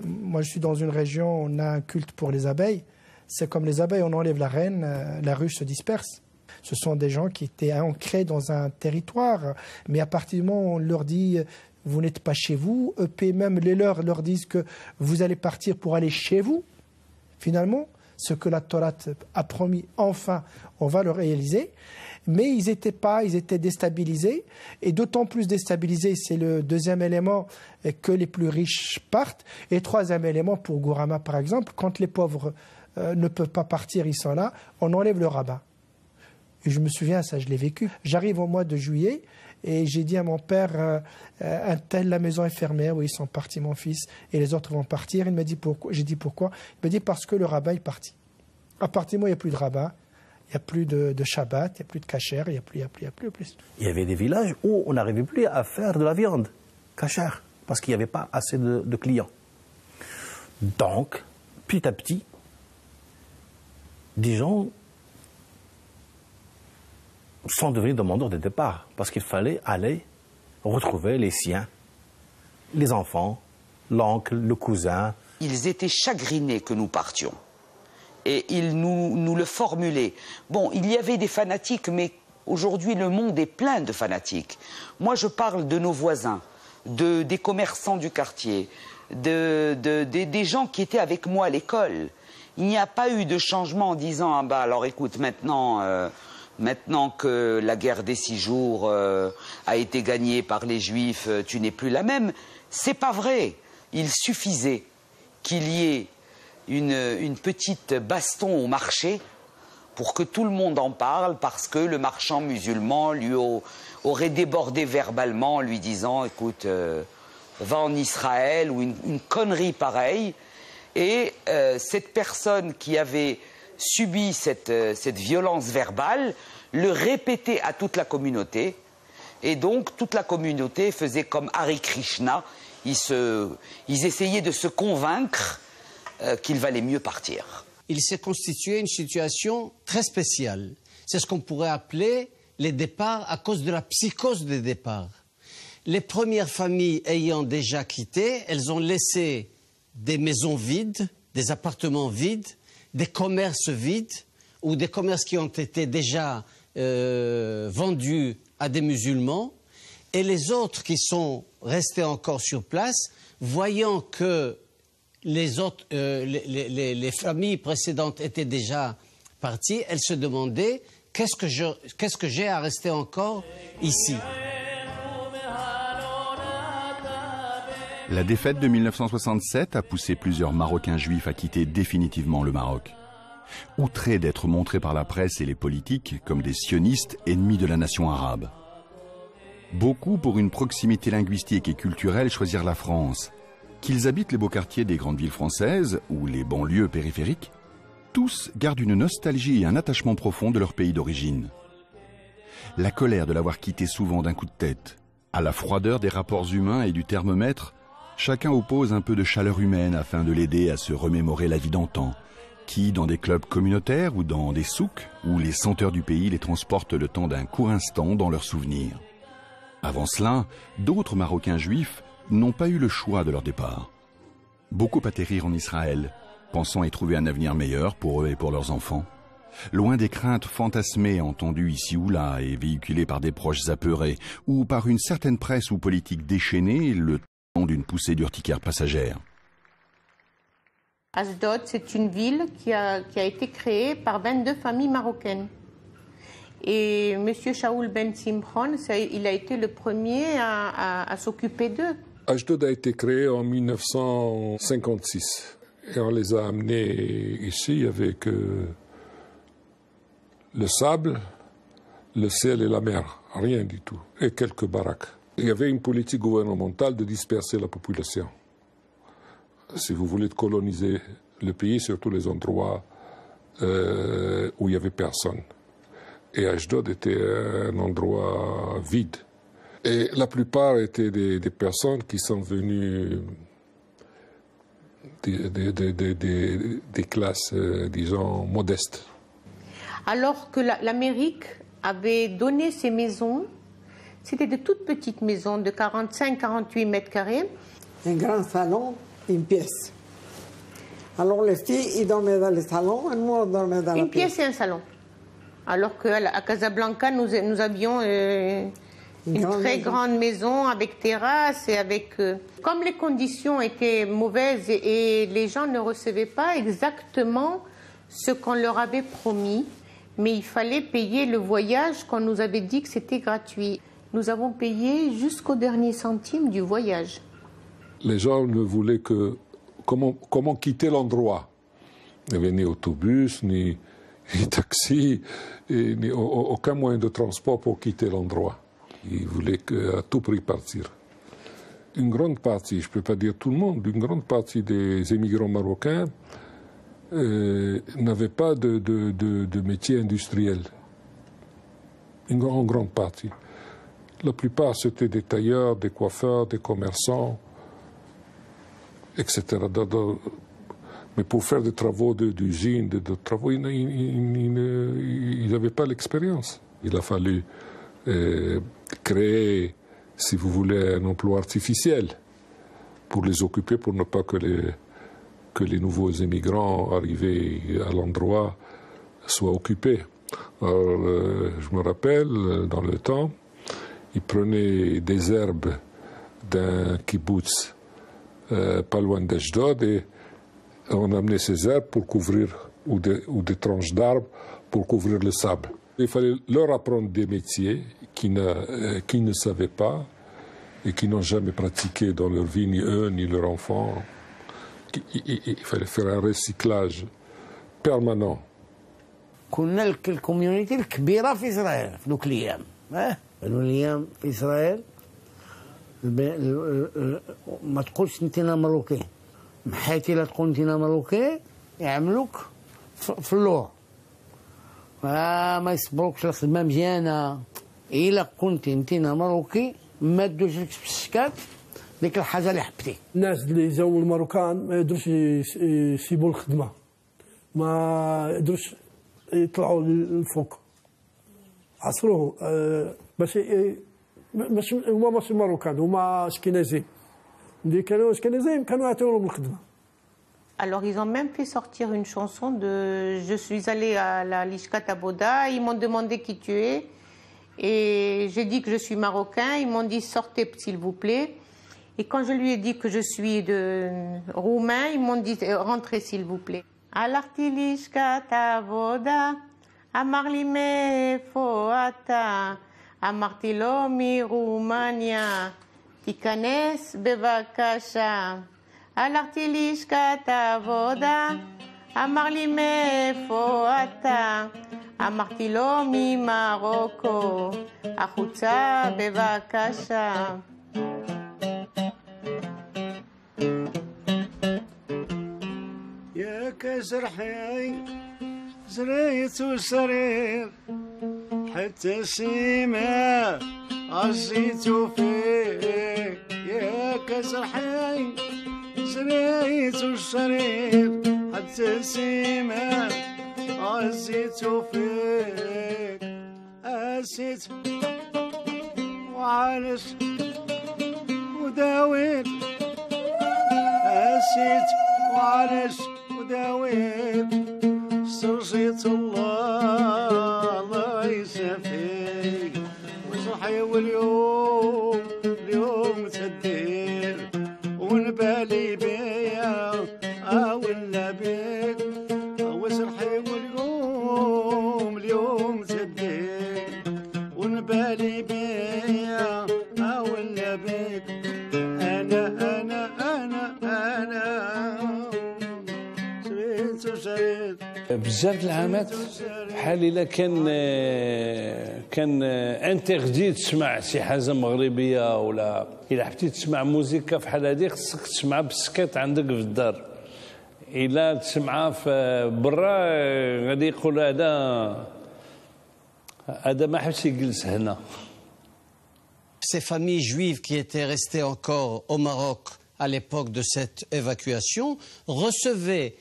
moi je suis dans une région où on a un culte pour les abeilles. C'est comme les abeilles, on enlève la reine, la ruche se disperse. Ce sont des gens qui étaient ancrés dans un territoire. Mais à partir du moment où on leur dit, vous n'êtes pas chez vous, EP même les leurs leur disent que vous allez partir pour aller chez vous, finalement, ce que la Torah a promis, enfin, on va le réaliser. Mais ils étaient déstabilisés. Et d'autant plus déstabilisés, c'est le deuxième élément, que les plus riches partent. Et troisième élément, pour Gourama par exemple, quand les pauvres ne peuvent pas partir, ils sont là, on enlève le rabbin. Et je me souviens, ça je l'ai vécu. J'arrive au mois de juillet et j'ai dit à mon père, la maison est fermée, oui, ils sont partis mon fils, et les autres vont partir. Il m'a dit pourquoi. J'ai dit pourquoi. Il m'a dit parce que le rabbin est parti. À partir du moment où il n'y a plus de rabbin, il n'y a plus de Shabbat, il n'y a plus de kasher, il n'y a plus. Il y avait des villages où on n'arrivait plus à faire de la viande kasher, parce qu'il n'y avait pas assez de clients. Donc, petit à petit, des gens sont devenus demandeurs de départ, parce qu'il fallait aller retrouver les siens, les enfants, l'oncle, le cousin. Ils étaient chagrinés que nous partions. Et ils nous le formulaient. Bon, il y avait des fanatiques, mais aujourd'hui le monde est plein de fanatiques. Moi je parle de nos voisins, des commerçants du quartier, des gens qui étaient avec moi à l'école. Il n'y a pas eu de changement en disant, ah bah alors écoute, maintenant que la guerre des 6 jours a été gagnée par les Juifs, tu n'es plus la même. C'est pas vrai. Il suffisait qu'il y ait une petite baston au marché pour que tout le monde en parle, parce que le marchand musulman lui aurait débordé verbalement en lui disant, écoute, va en Israël, ou une connerie pareille. Et cette personne qui avait subi cette violence verbale le répétait à toute la communauté, et donc toute la communauté faisait comme Hare Krishna, ils essayaient de se convaincre qu'il valait mieux partir. Il s'est constitué une situation très spéciale. C'est ce qu'on pourrait appeler les départs à cause de la psychose des départs. Les premières familles ayant déjà quitté, elles ont laissé des maisons vides, des appartements vides, des commerces vides, ou des commerces qui ont été déjà vendus à des musulmans, et les autres qui sont restés encore sur place, voyant que les familles précédentes étaient déjà parties, elles se demandaient qu'est-ce que j'ai à rester encore ici. La défaite de 1967 a poussé plusieurs Marocains juifs à quitter définitivement le Maroc. Outrés d'être montrés par la presse et les politiques comme des sionistes ennemis de la nation arabe. Beaucoup, pour une proximité linguistique et culturelle, choisirent la France. Qu'ils habitent les beaux quartiers des grandes villes françaises ou les banlieues périphériques, tous gardent une nostalgie et un attachement profond de leur pays d'origine. La colère de l'avoir quitté souvent d'un coup de tête, à la froideur des rapports humains et du thermomètre, chacun oppose un peu de chaleur humaine afin de l'aider à se remémorer la vie d'antan, qui, dans des clubs communautaires ou dans des souks, où les senteurs du pays les transportent le temps d'un court instant dans leurs souvenirs. Avant cela, d'autres Marocains juifs n'ont pas eu le choix de leur départ. Beaucoup atterrirent en Israël, pensant y trouver un avenir meilleur pour eux et pour leurs enfants. Loin des craintes fantasmées entendues ici ou là et véhiculées par des proches apeurés ou par une certaine presse ou politique déchaînée, le temps d'une poussée d'urticaire passagère. Ashdod, c'est une ville qui a été créée par 22 familles marocaines. Et M. Shaoul Ben Simchon, il a été le premier à s'occuper d'eux. Ashdod a été créé en 1956. Et on les a amenés ici avec le sable, le ciel et la mer. Rien du tout. Et quelques baraques. Il y avait une politique gouvernementale de disperser la population. Si vous voulez coloniser le pays, surtout les endroits où il n'y avait personne. Et Ashdod était un endroit vide. Et la plupart étaient des personnes qui sont venues des classes, disons, modestes. Alors que l'Amérique avait donné ces maisons, c'était de toutes petites maisons de 45-48 mètres carrés. Un grand salon, une pièce. Alors les filles, ils dormaient dans le salon et nous, on dormait dans la pièce. Une pièce et un salon. Alors qu'à Casablanca, nous avions une très grande maison avec terrasse et avec... Comme les conditions étaient mauvaises et les gens ne recevaient pas exactement ce qu'on leur avait promis, mais il fallait payer le voyage qu'on nous avait dit que c'était gratuit. Nous avons payé jusqu'au dernier centime du voyage. Les gens ne voulaient que... Comment quitter l'endroit? Il n'y avait ni autobus, ni taxi, ni aucun moyen de transport pour quitter l'endroit. Ils voulaient à tout prix partir. Une grande partie, je ne peux pas dire tout le monde, une grande partie des émigrants marocains n'avaient pas de métier industriel. Une grande partie. La plupart, c'était des tailleurs, des coiffeurs, des commerçants, etc. Mais pour faire des travaux d'usine, de travaux, ils n'avaient pas l'expérience. Il a fallu créer, si vous voulez, un emploi artificiel pour les occuper, pour ne pas que les nouveaux immigrants arrivés à l'endroit soient occupés. Alors, je me rappelle, dans le temps, ils prenaient des herbes d'un kibbutz pas loin d'Ashdod et on amenait ces herbes pour couvrir, ou des tranches d'arbres pour couvrir le sable. Il fallait leur apprendre des métiers qu'ils ne savaient pas et qui n'ont jamais pratiqué dans leur vie, ni eux, ni leurs enfants. Il fallait faire un recyclage permanent. كنا الكوميونيتي الكبيره في اسرائيل في ذوك الايام كانوا الايام في اسرائيل ما تقولش انت ماروكي محيتي لا تقول انت ماروكي يعملوك في اللور ما يصبروكش الخدمه مزيانه الا كنت انت ماروكي ما تدوش لك في السكات ديك الحاجه اللي حبتي. الناس اللي جاوا الماروكان ما يقدروش يسيبوا الخدمه ما يقدروش يطلعوا للفوق عصروه باش هما ماشي ماروكان هما اشكنازي اللي كانوا اشكنازيين كانوا يعطيوهم الخدمه. Alors ils ont même fait sortir une chanson de je suis allée à la Lishkat Aboda, ils m'ont demandé qui tu es et j'ai dit que je suis marocain, ils m'ont dit sortez s'il vous plaît et quand je lui ai dit que je suis de roumain, ils m'ont dit rentrez s'il vous plaît. הלכתי לשכת עבודה, אמר לי מאיפה אתה, אמרתי לו מרומניה, תיכנס בבקשה. הלכתי לשכת עבודה, אמר לי מאיפה אתה, אמרתי לו ממרוקו, החוצה בבקשה. يا كسرحي زريت وسرير حتى سيما عزيت فيك يا كسرحي زريت وسرير حتى سيما عزيت فيك أسيت وعانس وداوير أسيت وعانس وداوير استرجيت الله يسافي وصحي واليوم تدير ونبالي بيا ولا بيك وصحي واليوم تدير ونبالي بيا ولا بيك أنا شريت بزاف العامات بحال الا كان انتردي تسمع شي حاجه مغربيه ولا الا حبيتي تسمع موسيقى بحال هذه خصك تسمعها بالسكيت عندك في الدار. الا تسمعها في برا غادي يقول هذا ما حبش يجلس هنا. Ces familles juives qui étaient restées encore au Maroc à l'époque de cette évacuation recevaient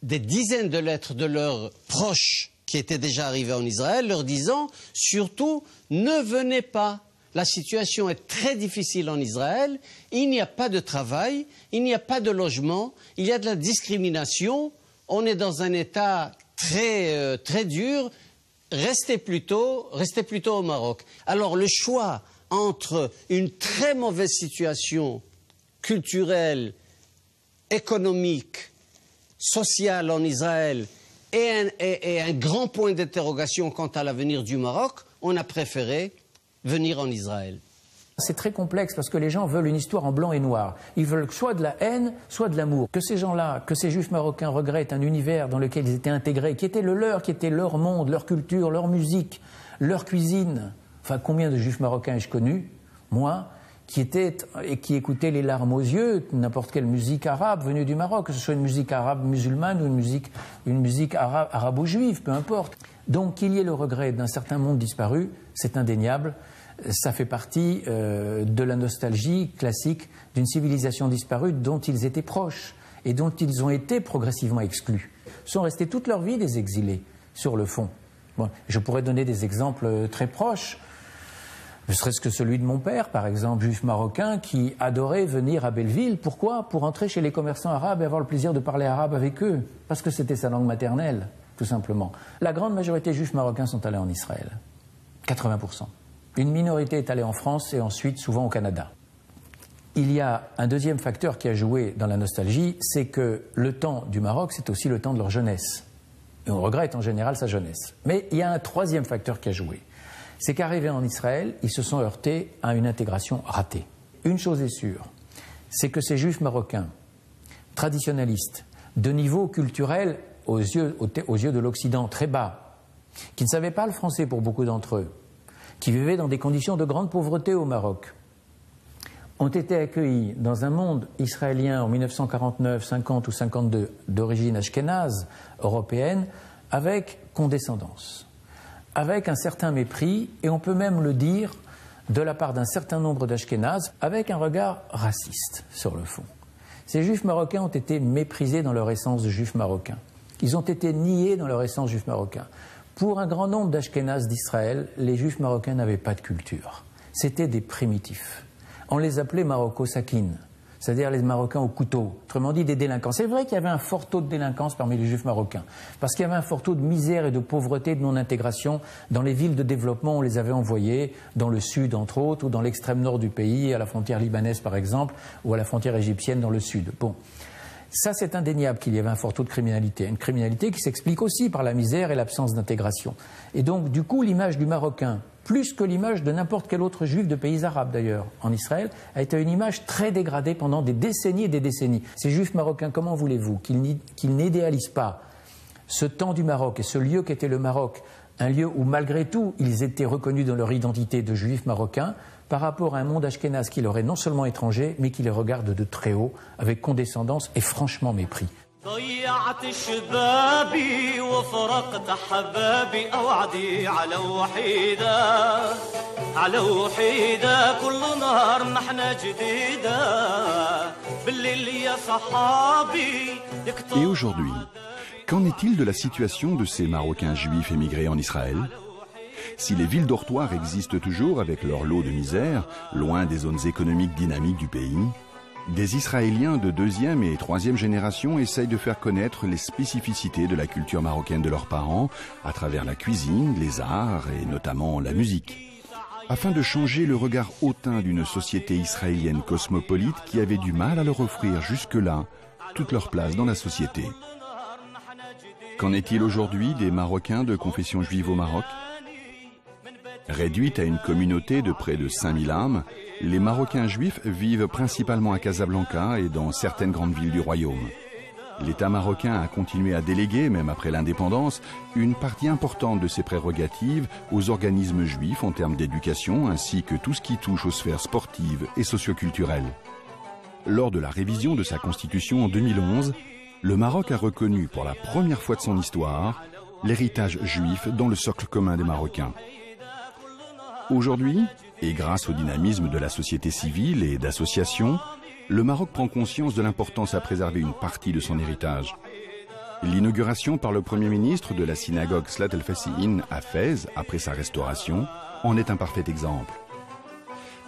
des dizaines de lettres de leurs proches qui étaient déjà arrivés en Israël, leur disant surtout ne venez pas. La situation est très difficile en Israël, il n'y a pas de travail, il n'y a pas de logement, il y a de la discrimination, on est dans un état très dur, restez plutôt au Maroc. Alors le choix entre une très mauvaise situation culturelle, économique, sociale en Israël et un grand point d'interrogation quant à l'avenir du Maroc, on a préféré venir en Israël. C'est très complexe parce que les gens veulent une histoire en blanc et noir. Ils veulent soit de la haine, soit de l'amour. Que ces gens-là, que ces juifs marocains regrettent un univers dans lequel ils étaient intégrés, qui était le leur, qui était leur monde, leur culture, leur musique, leur cuisine. Enfin, combien de juifs marocains ai-je connu, moi, qui écoutaient les larmes aux yeux, n'importe quelle musique arabe venue du Maroc, que ce soit une musique arabe musulmane ou une musique arabo-juive, peu importe. Donc qu'il y ait le regret d'un certain monde disparu, c'est indéniable. Ça fait partie de la nostalgie classique d'une civilisation disparue dont ils étaient proches et dont ils ont été progressivement exclus. Ils sont restés toute leur vie des exilés, sur le fond. Bon, je pourrais donner des exemples très proches. Ne serait-ce que celui de mon père, par exemple, juif marocain, qui adorait venir à Belleville. Pourquoi? Pour entrer chez les commerçants arabes et avoir le plaisir de parler arabe avec eux. Parce que c'était sa langue maternelle, tout simplement. La grande majorité des juifs marocains sont allés en Israël. 80%. Une minorité est allée en France et ensuite souvent au Canada. Il y a un deuxième facteur qui a joué dans la nostalgie, c'est que le temps du Maroc, c'est aussi le temps de leur jeunesse. Et on regrette en général sa jeunesse. Mais il y a un troisième facteur qui a joué. C'est qu'arrivés en Israël, ils se sont heurtés à une intégration ratée. Une chose est sûre, c'est que ces juifs marocains, traditionnalistes, de niveau culturel aux yeux de l'Occident très bas, qui ne savaient pas le français pour beaucoup d'entre eux, qui vivaient dans des conditions de grande pauvreté au Maroc, ont été accueillis dans un monde israélien en 1949, 50 ou 52 d'origine ashkénaze, européenne, avec condescendance, avec un certain mépris, et on peut même le dire de la part d'un certain nombre d'ashkénazes, avec un regard raciste sur le fond. Ces juifs marocains ont été méprisés dans leur essence de juifs marocains. Ils ont été niés dans leur essence juifs marocains. Pour un grand nombre d'ashkénazes d'Israël, les juifs marocains n'avaient pas de culture. C'était des primitifs. On les appelait Marocco-Sakine, c'est-à-dire les Marocains au couteau, autrement dit des délinquants. C'est vrai qu'il y avait un fort taux de délinquance parmi les juifs marocains, parce qu'il y avait un fort taux de misère et de pauvreté, de non-intégration. Dans les villes de développement, on les avait envoyés dans le sud, entre autres, ou dans l'extrême nord du pays, à la frontière libanaise par exemple, ou à la frontière égyptienne dans le sud. Bon. Ça, c'est indéniable qu'il y avait un fort taux de criminalité. Une criminalité qui s'explique aussi par la misère et l'absence d'intégration. Et donc, du coup, l'image du Marocain, plus que l'image de n'importe quel autre juif de pays arabes d'ailleurs, en Israël, a été une image très dégradée pendant des décennies et des décennies. Ces juifs marocains, comment voulez-vous qu'ils n'idéalisent pas ce temps du Maroc et ce lieu qu'était le Maroc, un lieu où malgré tout, ils étaient reconnus dans leur identité de juifs marocains, par rapport à un monde ashkénaze qui leur est non seulement étranger, mais qui les regarde de très haut, avec condescendance et franchement mépris. ضيعت شبابي وفرقت حبابي أوعدي على وحيدة كل نهار محنا جديدة بالليل يا صحابي. Et aujourd'hui, qu'en est-il de la situation de ces Marocains juifs émigrés en Israël? Si les villes dortoirs existent toujours avec leur lot de misère, loin des zones économiques dynamiques du pays, des Israéliens de 2e et 3e génération essayent de faire connaître les spécificités de la culture marocaine de leurs parents à travers la cuisine, les arts et notamment la musique, afin de changer le regard hautain d'une société israélienne cosmopolite qui avait du mal à leur offrir jusque-là toute leur place dans la société. Qu'en est-il aujourd'hui des Marocains de confession juive au Maroc? Réduite à une communauté de près de 5000 âmes, les Marocains juifs vivent principalement à Casablanca et dans certaines grandes villes du royaume. L'État marocain a continué à déléguer, même après l'indépendance, une partie importante de ses prérogatives aux organismes juifs en termes d'éducation, ainsi que tout ce qui touche aux sphères sportives et socioculturelles. Lors de la révision de sa constitution en 2011, le Maroc a reconnu pour la première fois de son histoire l'héritage juif dans le socle commun des Marocains. Aujourd'hui, et grâce au dynamisme de la société civile et d'associations, le Maroc prend conscience de l'importance à préserver une partie de son héritage. L'inauguration par le Premier ministre de la synagogue Slat el-Fassihin à Fès, après sa restauration, en est un parfait exemple.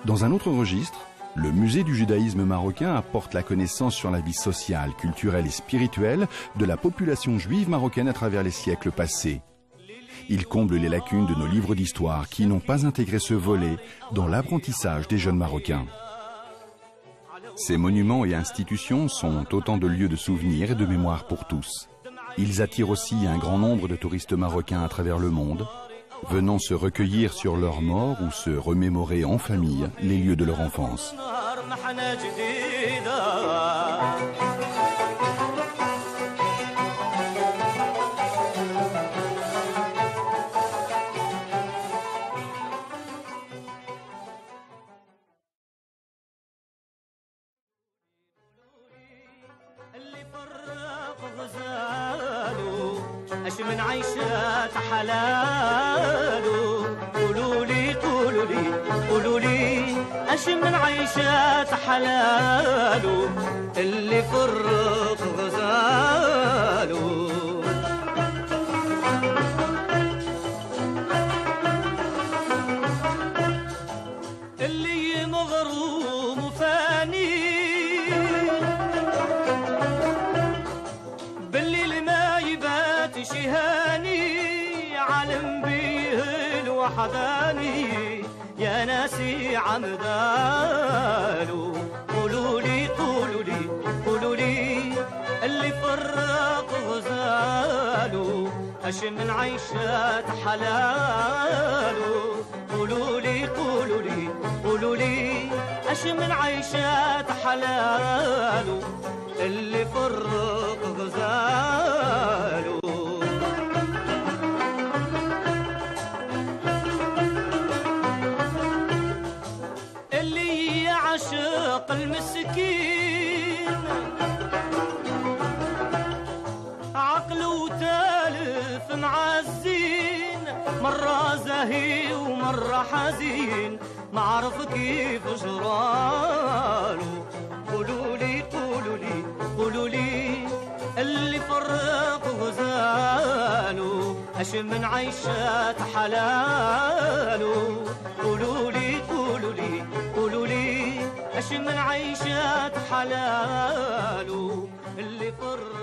Dans un autre registre, le musée du judaïsme marocain apporte la connaissance sur la vie sociale, culturelle et spirituelle de la population juive marocaine à travers les siècles passés. Il comble les lacunes de nos livres d'histoire qui n'ont pas intégré ce volet dans l'apprentissage des jeunes Marocains. Ces monuments et institutions sont autant de lieux de souvenirs et de mémoire pour tous. Ils attirent aussi un grand nombre de touristes marocains à travers le monde, venant se recueillir sur leurs morts ou se remémorer en famille les lieux de leur enfance. اش من عيشات حلالو قولوا لي قولوا لي قولوا لي اش من عيشات حلالو اللي فرق غزالو اللي مغروم وفاني بالليل ما يبات شهاني علم بيه الوحداني يا ناسي عمدالو قولوا لي قولوا لي قولوا لي اللي فرق غزالو اش من عيشات حلالو قولوا لي قولوا لي قولوا لي اش من عيشات حلالو اللي فرق غزالو اللي يعشق المسكين عقله تالف معزين مرة زهي ومرة حزين ما عرف كيف جرالو قولوا لي قولوا لي قولوا لي اللي فرق غزالو اش من عيشات حلالو قولوا لي قولوا لي قولوا لي اش من عيشات حلالو اللي فرق